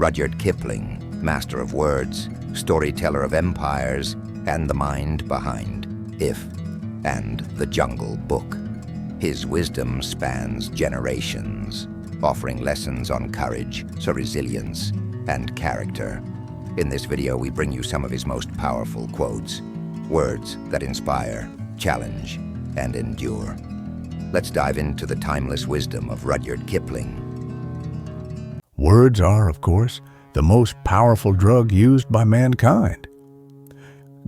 Rudyard Kipling, master of words, storyteller of empires, and the mind behind If and the Jungle Book. His wisdom spans generations, offering lessons on courage, resilience, and character. In this video, we bring you some of his most powerful quotes, words that inspire, challenge, and endure. Let's dive into the timeless wisdom of Rudyard Kipling. Words are, of course, the most powerful drug used by mankind.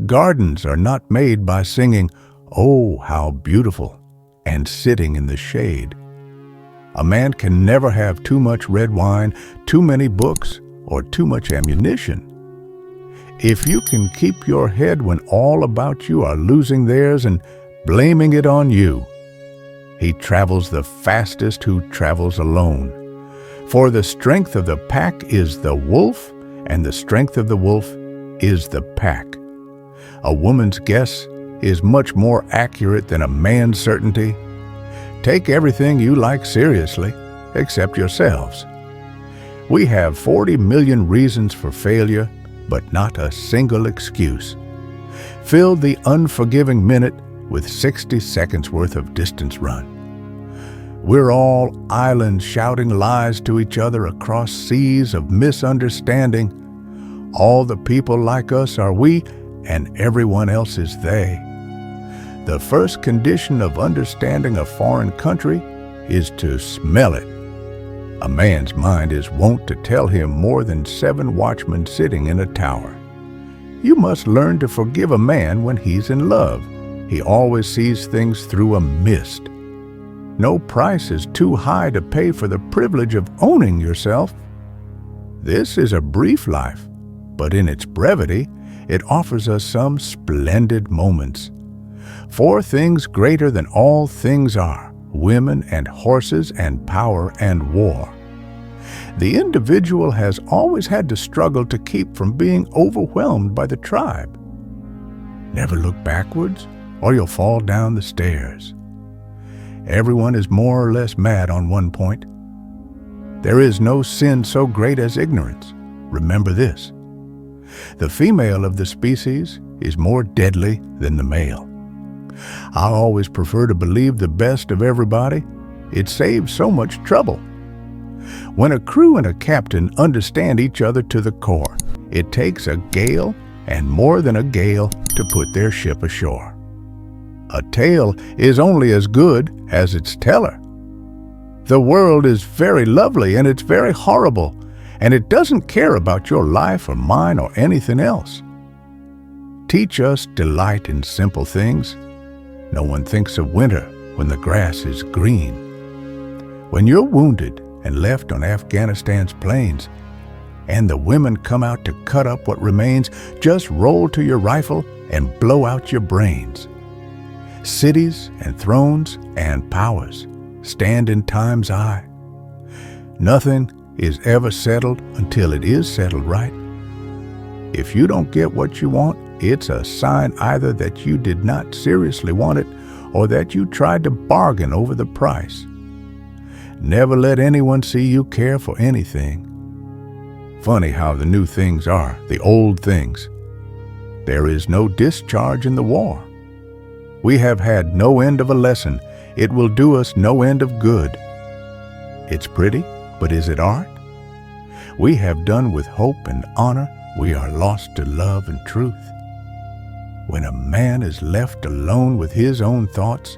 Gardens are not made by singing, "Oh, how beautiful," and sitting in the shade. A man can never have too much red wine, too many books, or too much ammunition. If you can keep your head when all about you are losing theirs and blaming it on you, he travels the fastest who travels alone. For the strength of the pack is the wolf, and the strength of the wolf is the pack. A woman's guess is much more accurate than a man's certainty. Take everything you like seriously, except yourselves. We have 40 million reasons for failure, but not a single excuse. Fill the unforgiving minute with 60 seconds worth of distance run. We're all islands shouting lies to each other across seas of misunderstanding. All the people like us are we, and everyone else is they. The first condition of understanding a foreign country is to smell it. A man's mind is wont to tell him more than 7 watchmen sitting in a tower. You must learn to forgive a man when he's in love. He always sees things through a mist. No price is too high to pay for the privilege of owning yourself. This is a brief life, but in its brevity, it offers us some splendid moments. 4 things greater than all things are: women and horses and power and war. The individual has always had to struggle to keep from being overwhelmed by the tribe. Never look backwards, or you'll fall down the stairs. Everyone is more or less mad on one point. There is no sin so great as ignorance. Remember this. The female of the species is more deadly than the male. I always prefer to believe the best of everybody. It saves so much trouble. When a crew and a captain understand each other to the core, it takes a gale and more than a gale to put their ship ashore. A tale is only as good as its teller. The world is very lovely and it's very horrible, and it doesn't care about your life or mine or anything else. Teach us delight in simple things. No one thinks of winter when the grass is green. When you're wounded and left on Afghanistan's plains, and the women come out to cut up what remains, just roll to your rifle and blow out your brains. Cities and thrones and powers stand in time's eye. Nothing is ever settled until it is settled right. If you don't get what you want, it's a sign either that you did not seriously want it or that you tried to bargain over the price. Never let anyone see you care for anything. Funny how the new things are the old things. There is no discharge in the war. We have had no end of a lesson. It will do us no end of good. It's pretty, but is it art? We have done with hope and honor. We are lost to love and truth. When a man is left alone with his own thoughts,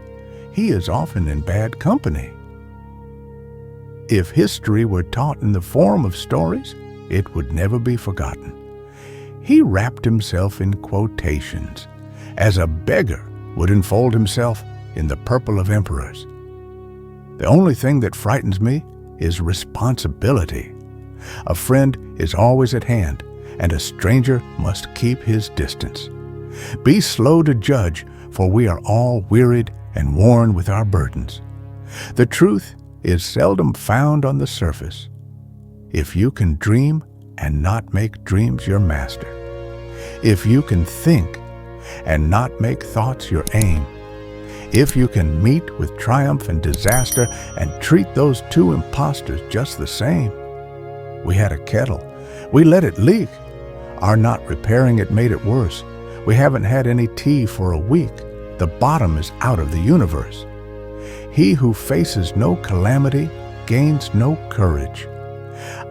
he is often in bad company. If history were taught in the form of stories, it would never be forgotten. He wrapped himself in quotations, as a beggar would enfold himself in the purple of emperors. The only thing that frightens me is responsibility. A friend is always at hand, and a stranger must keep his distance. Be slow to judge, for we are all wearied and worn with our burdens. The truth is seldom found on the surface. If you can dream and not make dreams your master, if you can think and not make thoughts your aim, if you can meet with triumph and disaster and treat those two impostors just the same. We had a kettle We let it leak. Our not repairing it made it worse. We haven't had any tea for a week. The bottom is out of the universe. He who faces no calamity gains no courage.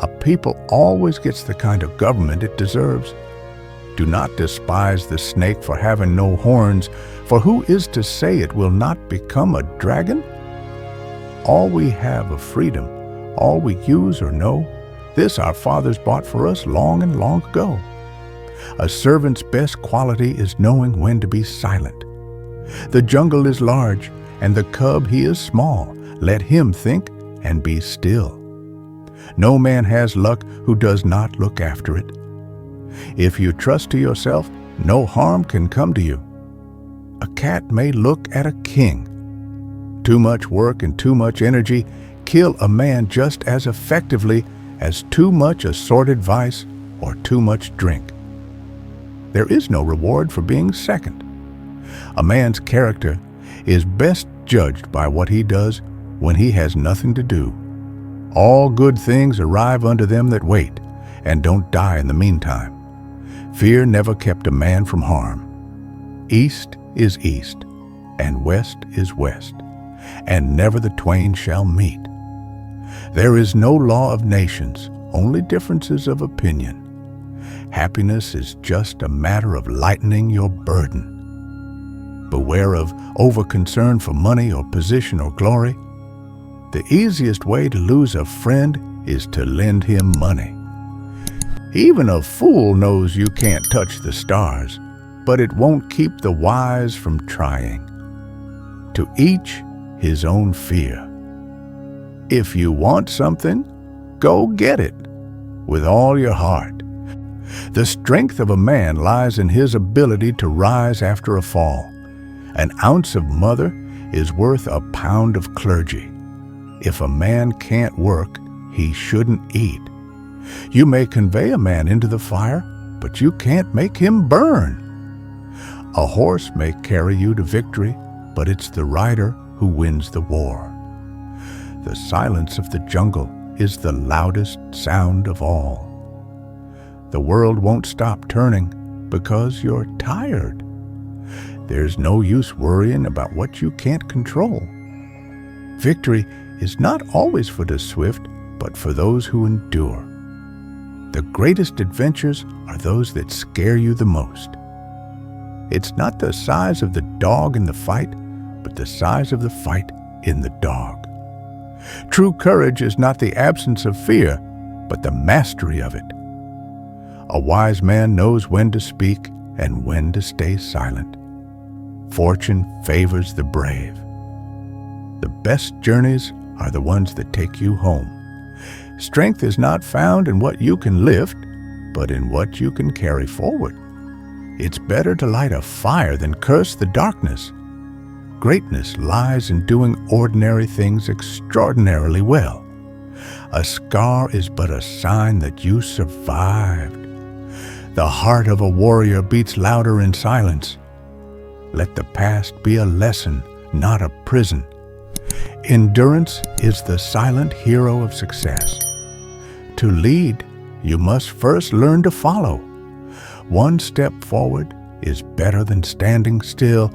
A people always gets the kind of government it deserves. Do not despise the snake for having no horns, for who is to say it will not become a dragon? All we have of freedom, all we use or know, this our fathers bought for us long and long ago. A servant's best quality is knowing when to be silent. The jungle is large, and the cub he is small. Let him think and be still. No man has luck who does not look after it. If you trust to yourself, no harm can come to you. A cat may look at a king. Too much work and too much energy kill a man just as effectively as too much assorted vice or too much drink. There is no reward for being second. A man's character is best judged by what he does when he has nothing to do. All good things arrive unto them that wait, and don't die in the meantime. Fear never kept a man from harm. East is east, and west is west, and never the twain shall meet. There is no law of nations, only differences of opinion. Happiness is just a matter of lightening your burden. Beware of over-concern for money or position or glory. The easiest way to lose a friend is to lend him money. Even a fool knows you can't touch the stars, but it won't keep the wise from trying. To each his own fear. If you want something, go get it with all your heart. The strength of a man lies in his ability to rise after a fall. An ounce of mother is worth a pound of clergy. If a man can't work, he shouldn't eat. You may convey a man into the fire, but you can't make him burn. A horse may carry you to victory, but it's the rider who wins the war. The silence of the jungle is the loudest sound of all. The world won't stop turning because you're tired. There's no use worrying about what you can't control. Victory is not always for the swift, but for those who endure. The greatest adventures are those that scare you the most. It's not the size of the dog in the fight, but the size of the fight in the dog. True courage is not the absence of fear, but the mastery of it. A wise man knows when to speak and when to stay silent. Fortune favors the brave. The best journeys are the ones that take you home. Strength is not found in what you can lift, but in what you can carry forward. It's better to light a fire than curse the darkness. Greatness lies in doing ordinary things extraordinarily well. A scar is but a sign that you survived. The heart of a warrior beats louder in silence. Let the past be a lesson, not a prison. Endurance is the silent hero of success. To lead, you must first learn to follow. One step forward is better than standing still.